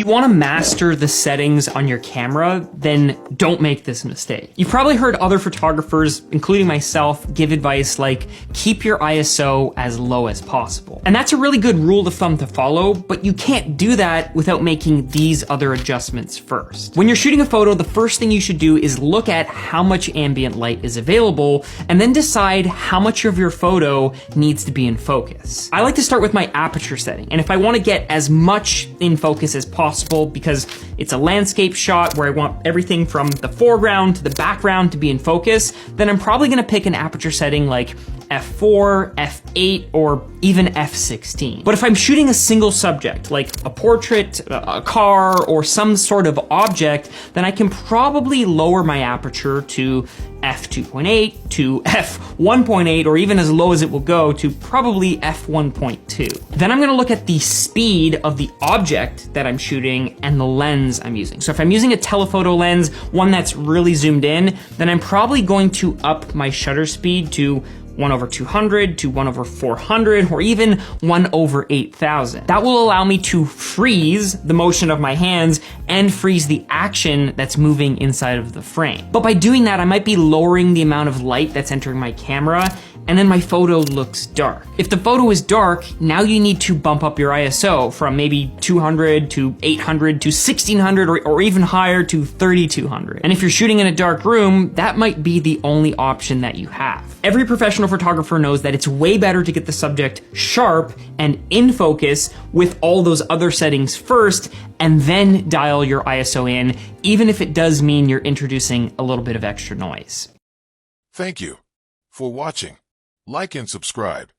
you want to master the settings on your camera, then don't make this mistake. You've probably heard other photographers, including myself, give advice like keep your ISO as low as possible. And that's a really good rule of thumb to follow, but you can't do that without making these other adjustments first. When you're shooting a photo, the first thing you should do is look at how much ambient light is available and then decide how much of your photo needs to be in focus. I like to start with my aperture setting, and if I want to get as much in focus as possible because it's a landscape shot where I want everything from the foreground to the background to be in focus, then I'm probably going to pick an aperture setting like f4, f8, or even f16. But if I'm shooting a single subject, like a portrait, a car, or some sort of object, then I can probably lower my aperture to f2.8 to f1.8, or even as low as it will go to probably f1.2. Then I'm gonna look at the speed of the object that I'm shooting and the lens I'm using. So if I'm using a telephoto lens, one that's really zoomed in, then I'm probably going to up my shutter speed to 1/200 to 1/400, or even 1/8000. That will allow me to freeze the motion of my hands and freeze the action that's moving inside of the frame. But by doing that, I might be lowering the amount of light that's entering my camera, and then my photo looks dark. If the photo is dark, now you need to bump up your ISO from maybe 200 to 800 to 1600, or even higher to 3200. And if you're shooting in a dark room, that might be the only option that you have. Every professional photographer knows that it's way better to get the subject sharp and in focus with all those other settings first, and then dial your ISO in, even if it does mean you're introducing a little bit of extra noise. Thank you for watching. Like and subscribe.